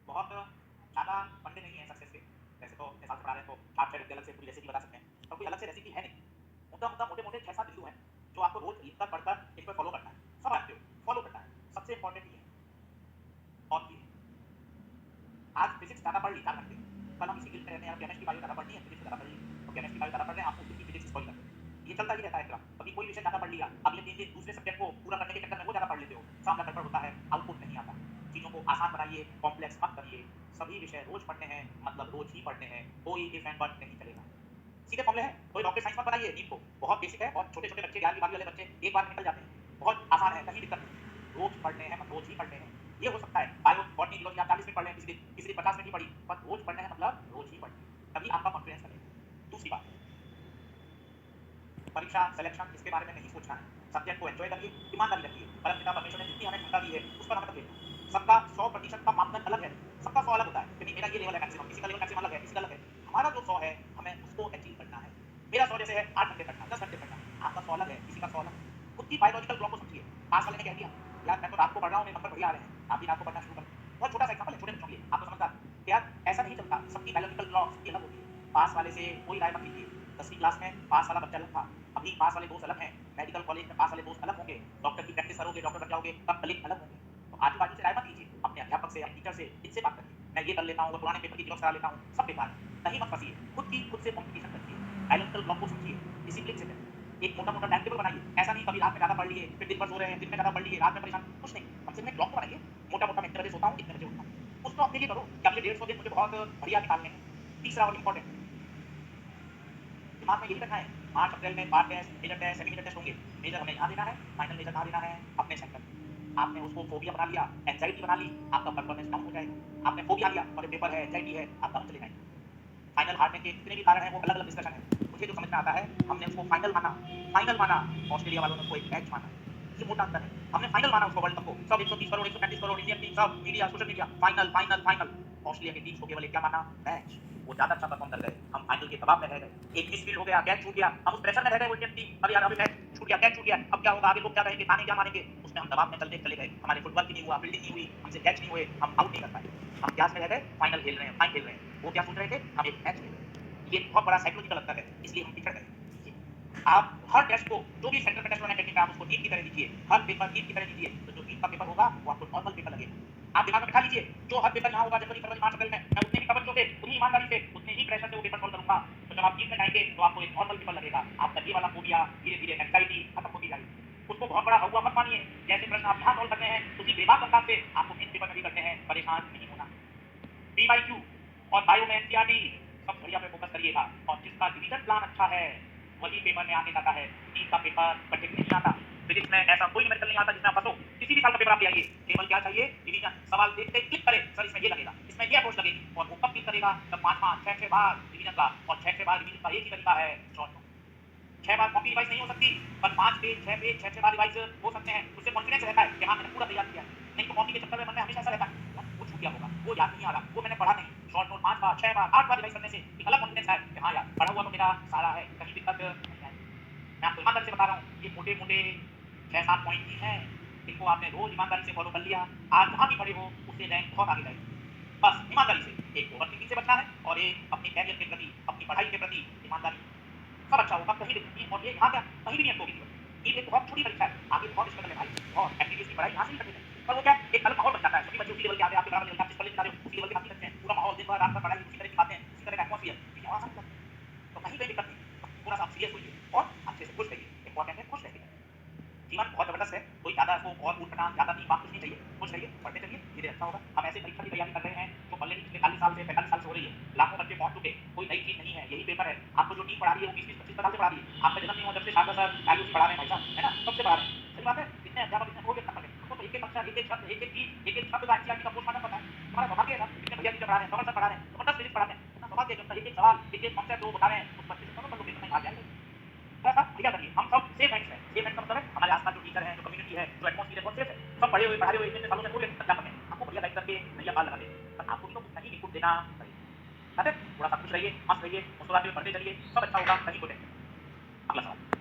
बहुत ज़्यादा फंडे नहीं है सक्सेस के। वैसे तो अपने साल से पढ़ा रहे हैं तो चार्ट चार्ट अलग से पूरी रेसिपी बता सकते हैं, पर कोई अलग से रेसिपी है नहीं। मुद्दा मोटे-मोटे 6-7 बिंदु हैं, जो आपको रोज़ लिखकर पढ़कर इस पर फॉलो करना है। सब जानते हो, फॉलो करना है। सबसे इम्पोर्टेंट ये है और ये आज फिजिक्स ज़्यादा पढ़ ली 4 घंटे, कल हम इसी गिल्ट में रहते हैं यार केमिस्ट्री बायो ज़्यादा पढ़नी है, फिजिक्स ज़्यादा पढ़ ली और केमिस्ट्री बायो ज़्यादा पढ़ रहे हैं, आपको खुद की फिजिक्स स्पॉइल कर दो। ये चलता ही रहता है ग्राफ। कभी कोई विषय ज़्यादा पढ़ लिया, अगले 3 दिन दूसरे सब्जेक्ट को पूरा करने के चक्कर में वो ज़्यादा पढ़ लेते हो, सामना गड़बड़ होता है, आउटपुट नहीं आता। चीज़ों को आसान बनाइए, कॉम्प्लेक्स मत करिए। सभी विषय रोज़ पढ़ने हैं, मतलब रोज़ ही पढ़ने हैं, कोई इफ एंड बट नहीं चलेगा। सीधे फॉर्मूले हैं, कोई रॉकेट साइंस मत बनाइए नीट को, बहुत बेसिक है और छोटे-छोटे बच्चे 11वीं 12वीं वाले बच्चे एक बार में निकल जाते हैं। बहुत आसान है, कहीं दिक्कत नहीं। रोज़ पढ़ने हैं, मतलब रोज़ ही पढ़ने हैं। ये हो सकता है बायो, बॉटनी, जूलॉजी आप 40 मिनट पढ़ रहे हैं किसी दिन 50 मिनट ही पढ़ी, पर रोज़ पढ़ने हैं मतलब रोज़ ही पढ़ने हैं। तभी आपका कॉन्फिडेंस बनेगा। दूसरी बात, परीक्षा, सिलेक्शन इसके बारे में नहीं सोचना है। सब्जेक्ट को एन्जॉय करिए, ईमानदारी रखिए। परमपिता परमेश्वर ने जितनी हमें क्षमता दी है, उस पर हमें मत भेजना। सबका 100% का मापदंड अलग है, सबका 100 अलग होता है कि नहीं मेरा ये लेवल है मैक्सिमम, किसी का लेवल मैक्सिमम अलग है, किसी का अलग है। हमारा जो 100 है, हमें उसको अचीव करना है। मेरा 100 जैसे है 8 घंटे पढ़ना, 10 घंटे पढ़ना, आपका 100 अलग है, किसी का 100 अलग है। खुद की बायोलॉजिकल क्लॉक को समझिए। पास वाले ने कह दिया, यार मैं तो रात को पढ़ रहा हूँ, मेरे नंबर बढ़िया आ रहे हैं, आप भी रात को पढ़ना शुरू करें। बहुत छोटा सा एग्जांपल है, छोटे बच्चों के लिए, आपको समझता है कि यार ऐसा नहीं चलता, सबकी बायोलॉजिकल क्लॉक सबकी अलग होती है। पास वाले से कोई राय मत लीजिए। 10वीं क्लास में पास वाला बच्चा अलग था, अभी पास वाले दोस्त अलग हैं, मेडिकल कॉलेज में पास वाले दोस्त अलग होंगे, डॉक्टर की प्रैक्टिस करोगे, डॉक्टर बन जाओगे, तब कलीग अलग होंगे। तो आजू-बाजू से राय मत लीजिए, अपने अध्यापक से, अपने टीचर से, इनसे बात करिए। मैं ये कर लेता हूँ, वो पुराने पेपर की जेरॉक्स करा लेता हूँ, सब बेकार है। कहीं मत फँसिए, खुद से कॉम्पिटिशन करिए, बायोलॉजिकल क्लॉक को समझिए, डिसिप्लिन से करिए। एक मोटा-मोटा टाइम टेबल बनाइए, ऐसा नहीं कभी रात में ज़्यादा पढ़ लिए, फिर दिन भर सो रहे हैं, दिन में ज़्यादा पढ़ लिए, रात में परेशान, कुछ नहीं। कम से कम एक क्लॉक तो बनाइए, मोटा-मोटा मैं इतने बजे सोता हूँ, इतने बजे उठता हूँ। कुछ तो अपने लिए करो कि अगले 150 दिन मुझे बहुत बढ़िया निकालने हैं। तीसरा और इम्पोर्टेंट, दिमाग में यही रखना है, मार्च अप्रैल में part test, major test, semi major test होंगे। मेजर हमें यहाँ देना है, फाइनल मेजर कहाँ देना है, अपने सेंटर में। आपने उसको फोबिया बना लिया, एंजाइटी बना ली, आपका परफॉर्मेंस डाउन हो जाएगा। आपने फोबिया लिया और पेपर है, एंजाइटी है, आप डाउन चले जाएंगे। फाइनल हारने के जितने भी कारण हैं वो अलग-अलग डिस्कशन है। मुझे जो समझ में आता है, हमने उसको फाइनल माना, ऑस्ट्रेलिया वालों ने उसको एक मैच माना। ये मोटा अंतर है। हमने फाइनल माना उसको वर्ल्ड कप को, सब 130 करोड़, 135 करोड़ इंडियन टीम, सब media, social media, final, final, final. Australia की टीम को केवल एक क्या माना, मैच। वो ज्यादा अच्छा परफॉर्म कर गए, हम फाइनल के दबाव में रह गए। एक मिसफील्ड हो गया, कैच छूट गया, हम उस प्रेशर में रह गए वो इंडियन टीम, अरे यार अभी मैच छूट गया, कैच छूट गया, अब क्या होगा, आगे लोग क्या कहेंगे, ताने क्या मारेंगे, उसमें हम दबाव में चलते चले गए। हमारे फुटबॉल की नहीं हुआ, फील्डिंग नहीं हुई, हमसे कैच नहीं हुए, हम आउट नहीं कर पाए। हम क्या में रह गए, फाइनल खेल रहे हैं, फाइनल खेल रहे हैं। वो क्या सोच रहे थे, हम एक मैच खेल रहे हैं। ये बहुत बड़ा साइकोलॉजिकल अंतर है, इसलिए हम बिछड़ गए। आप हर टेस्ट को, जो भी सेंटर में टेस्ट होना है टेक्निक आप उसको नीट की तरह दीजिए, हर पेपर नीट की तरह दीजिए, तो जो नीट का पेपर होगा वो आपको नॉर्मल पेपर लगेगा। आप दिमाग में बिठा लीजिए, जो हर पेपर यहाँ होगा जनवरी फरवरी मार्च अप्रैल में, मैं उतने ही तवज्जो से, उतनी ईमानदारी से, उतने ही प्रेशर से वो पेपर सॉल्व करूंगा। तो जब आप नीट में जाएंगे तो आपको एक नॉर्मल पेपर लगेगा, आपका ये वाला फोबिया धीरे धीरे एंजाइटी खत्म होती जाएगी। उसको बहुत बड़ा हुआ मत मानिए। जैसे प्रश्न आप यहाँ सॉल्व करते हैं उसी बेबाक अंदाज से आपको नीट पेपर में भी करते हैं, परेशान नहीं होना। पीवाईक्यू और बायो में एनसीईआरटी सब बढ़िया पे फोकस करिएगा, और जिसका रिवीजन प्लान अच्छा है वही पेपर में आगे जाता है। नीट का पेपर कठिन नहीं आता। फिजिक्स में ऐसा कोई न्यूमेरिकल नहीं आता जिसमें आप फंसो। किसी भी साल का पेपर आप ले आइए, केवल क्या चाहिए, रिवीजन। सवाल देखते क्लिक करें, सर इसमें ये लगेगा, इसमें ये अप्रोच लगेगी, और वो कब क्लिक करेगा, जब 5-5 6-6 बार रिवीजन का, और 6-6 बार रिवीजन का एक ही तरीका है, शॉर्ट नोट। 6 बार कॉपी रिवाइज नहीं हो सकती, पर 5 पेज 6 पेज 6-6 बार रिवाइज हो सकते हैं। उससे कॉन्फिडेंस रहता है कि हाँ मैंने पूरा तैयार किया है। नहीं तो कॉपी के चक्कर में मन में हमेशा ऐसा रहता है वो छूट गया होगा, वो याद नहीं आ रहा, वो मैंने पढ़ा नहीं। शॉर्ट नोट 5 बार 6 बार 8 बार रिवाइज करने से एक अलग कॉन्फिडेंस है कि हाँ यार पढ़ा हुआ तो मेरा सारा है, कहीं दिक्कत नहीं आएगी। मैं आपको ईमानदारी से बता रहा हूँ, ये मोटे मोटे 6-7 पॉइंट ही हैं, इनको आपने रोज ईमानदारी से फॉलो कर लिया, आज जहाँ भी खड़े हो उससे रैंक बहुत आगे जाएगी। बस ईमानदारी से, एक ओवर थिंकिंग से बचना है और एक अपने कैरियर के प्रति, अपनी पढ़ाई के प्रति ईमानदारी। सब अच्छा होगा, कहीं दिक्कत नहीं। और ये यहाँ क्या, कहीं भी नहीं अटकोगे जीवन। ये एक बहुत छोटी परीक्षा है, आगे बहुत स्ट्रगल है भाई, बहुत एमबीबीएस की पढ़ाई यहाँ से नहीं करते थे, पर वो क्या एक अलग माहौल बन जाता है। सभी बच्चे उसी लेवल के आते हैं, आपके बराबर लेवल के, आप जिस कॉलेज में जा रहे हो उसी लेवल के बात नहीं करते हैं, पूरा माहौल दिन भर रात भर पढ़ाई उसी तरह की बातें, उसी तरह का एटमॉस्फेयर, ये और आसान करते हैं। तो कहीं कोई दिक्कत नहीं, थोड़ा सा आप सीरियस होइए और अच्छे से खुश रहिए। इंपॉर्टेंट है खुश रहिए। जीवन बहुत जबरदस्त है, कोई ज्यादा इसको और उठना ज्यादा दिमाग कुछ नहीं चाहिए, खुश रहिए, पढ़ते चलिए, धीरे अच्छा होगा। हम ऐसे परीक्षा की तैयारी कर रहे हैं जो ऑलरेडी पिछले 40 साल से 45 साल से हो रही है, लाखों बच्चे पहुंच चुके, कोई नई चीज नहीं है, यही पेपर है। आपको जो टीम पढ़ा रही है वो 20-25 साल से पढ़ा रही है, आपका जन्म नहीं हुआ जब से शारदा सर आयुष पढ़ा रहे हैं भाई साहब, है ना, कब से पढ़ा रहे हैं, सही बात है। इतने अध्यापक इतने हो गए खत्म हमको तो एक एक अक्षर, एक एक शब्द, एक एक चीज, एक एक शब्द का एनसीईआरटी का पोस्टमार्टम पता है। हमारा सौभाग्य है ना, इतने बढ़िया टीचर पढ़ा रहे हैं, कमल सर पढ़ा रहे हैं, जबरदस्त फिजिक्स पढ़ाते हैं, इतना सौभाग्य है, जब एक एक सवाल, एक एक कॉन्सेप्ट वो बता रहे हैं, उस बच्चे से करो लोग पेपर में आ जाएंगे। थोड़ा-सा बढ़िया करिए, हम सब सेफ हैंड्स हैं। सेफ हैंड्स का मतलब है हमारे आस-पास जो टीचर हैं, जो कम्युनिटी है, जो एटमॉस्फियर है, बहुत सेफ है। सब पढ़े हुए, पढ़ाए हुए, इतने सालों से हो गए अध्यापक हैं, आपको बढ़िया गाइड करके नैया पार लगा देंगे। पर आपको भी तो कुछ नहीं इनपुट देना पड़ेगा। ठीक है? थोड़ा सा खुश रहिए, मस्त रहिए, मुस्कुराते हुए पढ़ते चलिए, सब अच्छा होगा, कहीं को टेंशन नहीं। अगला सवाल।